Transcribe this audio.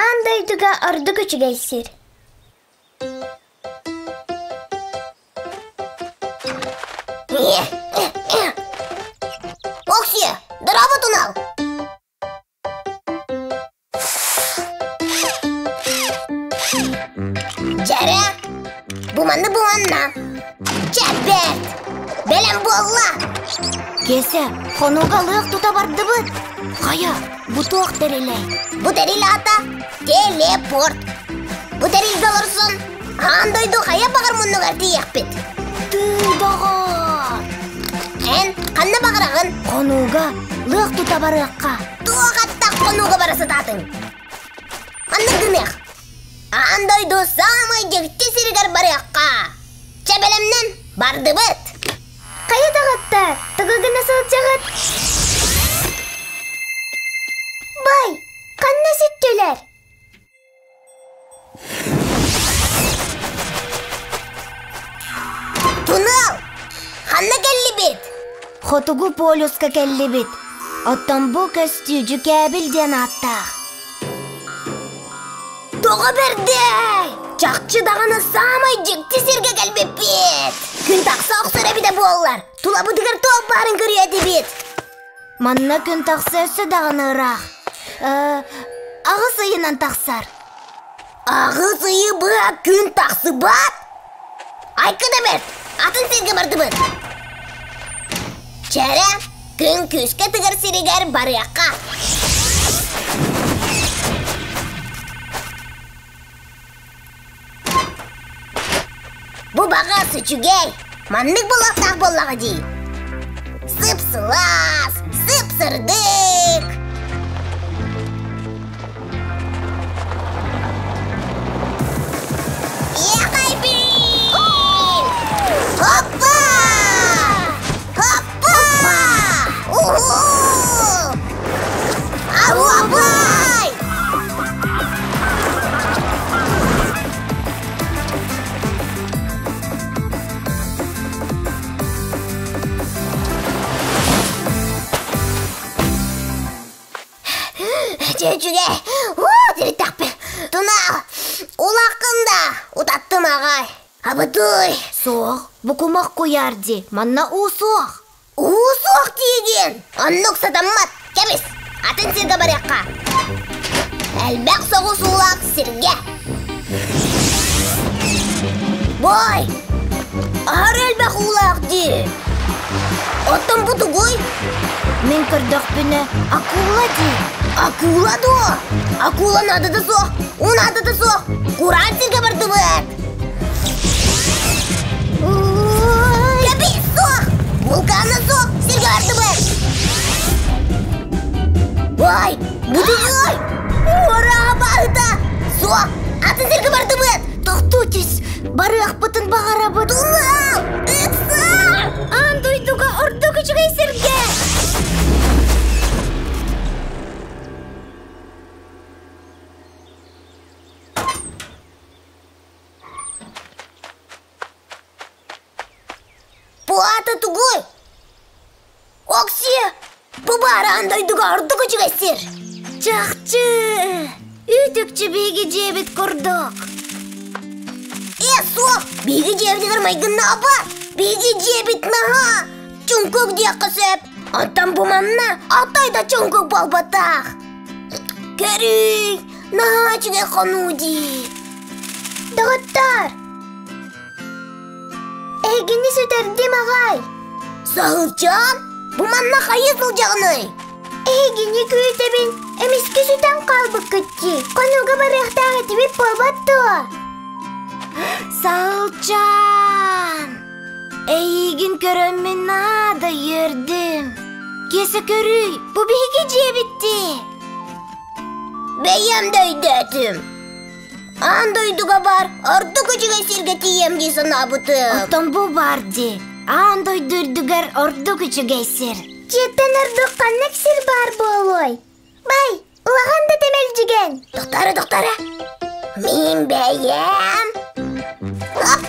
Андайдыга орду көчүгейсир. Окси, доработун ал. Жара, буманна. Чапет, белем болла. Кесе, хонуга лык тута бардыбыт. Кая, бутуак терелей. Бу терил ата, телепорт. Бу терил долорсун. Андойду кая багар муннугар тиякпит. Тыдагар. Канна багырагын? Хонуга лык тута барыкка. Тугатта хонуга барасы татың. Канна гынех. Андойду самай жекти сиргар барыкка. Чебелемнен бардыбыт. Кая тагатта, тыгыгына сылчагыт. Бай, канна сүттөлөр. Тунал, канна келли бит. Хотугу полюска келли бит. Оттон бу көстүүжү кәбилден аттак. Тога берди. Чакчы даганы самай жекти сирге келбеп бит. Күн такса оксор эбиде боллар. Тулабы дигер топ барын көрүөдү бит. Манна күн такса өссө даганы ырак. Агыс ыйынан таксар. Агыс ыйы быа күн таксы бат. Айкыда бер, атын сирге бардыбыт. Чара, күн күскө тыгыр сиригер барыякка. Бу бага сүчүгей, маннык болактак боллага дей. Сып-сылас, сып-сырдык. Якай бин! Хоппа! Хоппа! Уху! Аллабай! Чөчүге, теритакпе. Тунал, улакында, утаттым агай. Абытуй. Соқ, букумак куярди, манна усоқ. Усоқ деген. Аннук сатаммат, кемис. Атын сирге барякка. Әлбәк соғус улак сирге. Бой, ар әлбәк улак ди. Оттан бутугуй. Мен көрдөк бүні акула ди. Акула до. Акула нады да соқ, унады да соқ. Куран сирге барды бөт. Кәпей соқ, вулканы соқ, сирге барды бөт. Бай, бутугуй. Ура бағыта. Соқ, атын сирге барды бөт. Тоқтутис, барыақ бұтын бағара бұт. Тунал, тықса. Андойдуға орды күчігей сірге. Буата тугуй. Окси, бу бары андойдуға орды күчігей сир. Чақчы, үтікчі бейгі жебет көрдік. Соқ, бейгі жебдігір майгынна апа. Бейгі жебет наға. Чүнкөк дияққа сөп. Антан буманна атайда чүнкөк балбатақ. Көрі, наға чүге қануди. Дағыттар. Эгини сүтердім ағай. Сағылчан, буманна қайы сылжағыны. Эгини күйетебін, әмескі сүтен қалбық күтті. Қонуға барықтағы тібіп болбатты. Сағылчан. Эгин көрөммен нада ердім. Кесі көрүй, бұ бейге жебітті. Бейем дөйдетім. Андойдуға бар, орды күчіге сирге тием дейсін абытым. Оттон бұ барды. Андойдурдугар орды күчіге сир. Жеттен орды қаннак сир бар болой. Бай, улағанда темел жеген. Доқтары. Мен бейем. Хоп.